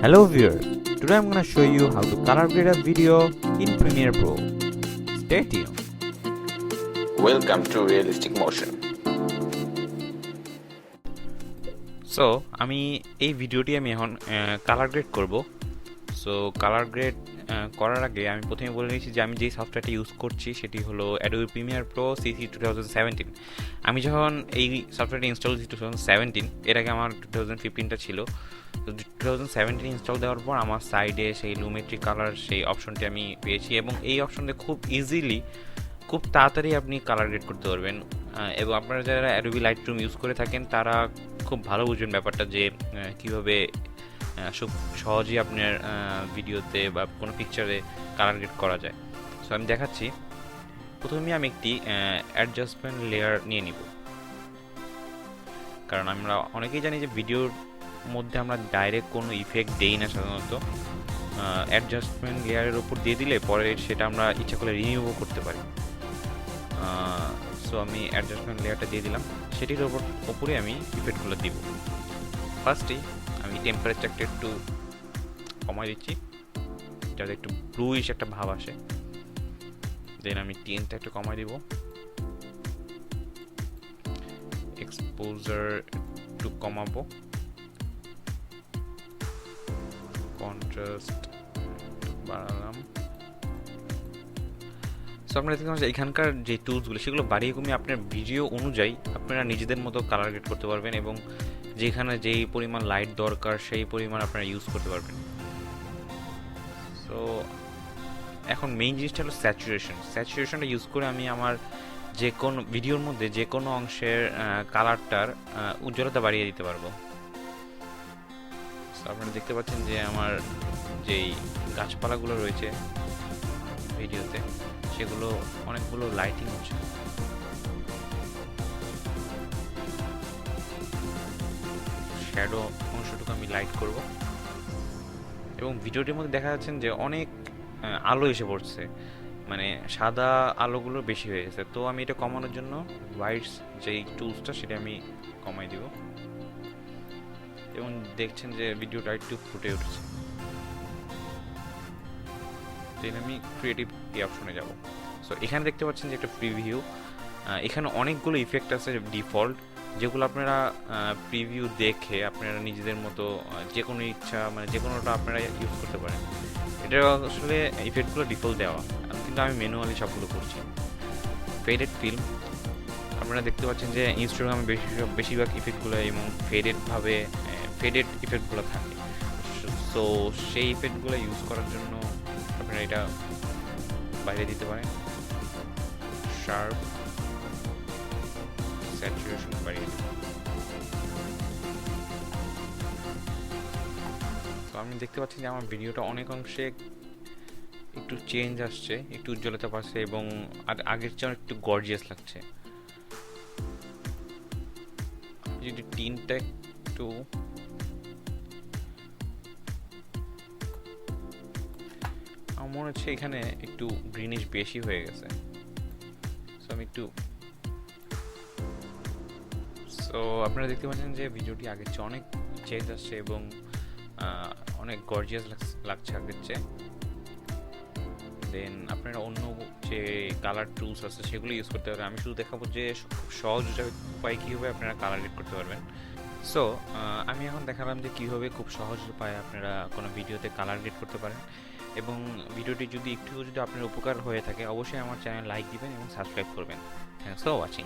Hello viewer, today I'm gonna show you how to color grade a video in Premiere Pro. Stay tuned. Welcome to Realistic Motion. So আমি এই ভিডিওটি এখন colour grade করব। So colour grade করার আগে আমি প্রথমে বলে নিয়েছি যে আমি যেই সফটওয়্যারটি ইউজ করছি সেটি হলো Adobe Premiere Pro CC 2017। আমি যখন এই সফটওয়্যারটি ইনস্টল করেছি 2017, এর আগে আমার 2015টা ছিল। তো 2017 ইনস্টল দেওয়ার পর আমার সাইডে সেই লুমেট্রি কালার সেই অপশনটি আমি পেয়েছি এবং এই অপশনটি খুব ইজিলি খুব তাড়াতাড়ি আপনি কালার গ্রেড করতে পারবেন। এবং আপনারা যারা Adobe Lightroom ইউজ করে থাকেন তারা খুব ভালো বুঝবেন ব্যাপারটা যে কীভাবে খুব সহজেই আপনার ভিডিওতে বা কোনো পিকচারে কালার গ্রেড করা যায়। সো আমি দেখাচ্ছি। প্রথমে আমি একটি অ্যাডজাস্টমেন্ট লেয়ার নিয়ে নিব, কারণ আমরা অনেকেই জানি যে ভিডিওর মধ্যে আমরা ডাইরেক্ট কোনো ইফেক্ট দেই না সাধারণত। অ্যাডজাস্টমেন্ট লেয়ারের উপর দিয়ে দিলে পরে সেটা আমরা ইচ্ছা করলে রিনিউও করতে পারি। সো আমি অ্যাডজাস্টমেন্ট লেয়ারটা দিয়ে দিলাম, সেটির ওপরে আমি ইফেক্টগুলো দিব। ফার্স্টেই আমি টেম্পারেচারটা একটু কমাই দিচ্ছি যাতে একটু ব্লুইশ একটা ভাব আসে। দেন আমি টেনটা একটু কমাই দিব, এক্সপোজার একটু কমাবো, কন্ট্রাস্ট বাড়ালাম। সো আপনারা দেখতে পাচ্ছেন এখানকার যে টুলসগুলো সেগুলো বাড়িয়ে কমিয়ে আপনার ভিডিও অনুযায়ী আপনারা নিজেদের মতো কালার গ্রেড করতে পারবেন এবং যেখানে যেই পরিমাণ লাইট দরকার সেই পরিমাণ আপনারা ইউজ করতে পারবেন। সো এখন মেইন জিনিসটা হলো স্যাচুরেশনটা ইউজ করে আমি আমার যে কোনো ভিডিওর মধ্যে যে কোনো অংশের কালারটার উজ্জ্বলতা বাড়িয়ে দিতে পারবো। সো আপনারা দেখতে পাচ্ছেন যে আমার যেই গাছপালাগুলো রয়েছে ভিডিওতে সেগুলো অনেকগুলো লাইটিং হচ্ছে। শ্যাডো অংশটুকু আমি লাইট করব এবং ভিডিওটির মধ্যে দেখা যাচ্ছে যে অনেক আলো এসে পড়ছে, মানে সাদা আলোগুলো বেশি হয়ে গেছে। তো আমি এটা কমানোর জন্য হোয়াইটস যেই টুলসটা সেটা আমি কমাই দিব এবং দেখছেন যে ভিডিওটা একটু ফুটে উঠছে। দেন আমি ক্রিয়েটিভ এই অপশনে যাব। সো এখানে দেখতে পাচ্ছেন যে একটা প্রিভিউ, এখানে অনেকগুলো ইফেক্ট আছে ডিফল্ট, যেগুলো আপনারা প্রিভিউ দেখে আপনারা নিজেদের মতো যে কোনো ইচ্ছা মানে যে কোনোটা আপনারা ইউজ করতে পারেন। এটা আসলে ইফেক্টগুলো ডিফল্ট দেওয়া, কিন্তু আমি ম্যানুয়ালি সবগুলো করছি। ফেডেড ফিল্ম, আপনারা দেখতে পাচ্ছেন যে ইনস্টাগ্রামে বেশিরভাগ ইফেক্টগুলো এবং ফেডেড ইফেক্টগুলো থাকে। সো সেই ইফেক্টগুলো ইউজ করার জন্য আপনারা এটা বাইরে দিতে পারেন। শার্প, স্যাচুরেশন বাড়িয়ে দিতে পারেন। তো আমি দেখতে পাচ্ছি যে আমার ভিডিওটা অনেক অংশে একটু চেঞ্জ আসছে, একটু উজ্জ্বলতা পাচ্ছে এবং আগের চেয়ে একটু গর্জিয়াস লাগছে। যদি টিনটা একটু আমার মনে হচ্ছে এখানে একটু গ্রিনিশ বেশি হয়ে গেছে। সো আমি একটু আপনারা দেখতে পাচ্ছেন যে ভিডিওটি আগের চেয়ে অনেক চেঞ্জ আসছে এবং অনেক গর্জিয়াস লাগছে আগের চেয়ে। দেন আপনারা অন্য যে কালার টুলস আছে সেগুলো ইউজ করতে পারবেন। আমি শুধু দেখাবো যে খুব সহজ উপায় কীভাবে আপনারা কালার গ্রেড করতে পারবেন। সো আমি এখন দেখালাম যে কীভাবে খুব সহজ উপায়ে আপনারা কোনো ভিডিওতে কালার গ্রেড করতে পারেন এবং ভিডিওটি যদি একটু আপনার উপকার হয়ে থাকে অবশ্যই আমার চ্যানেল লাইক দিবেন এবং সাবস্ক্রাইব করবেন। Thanks for watching.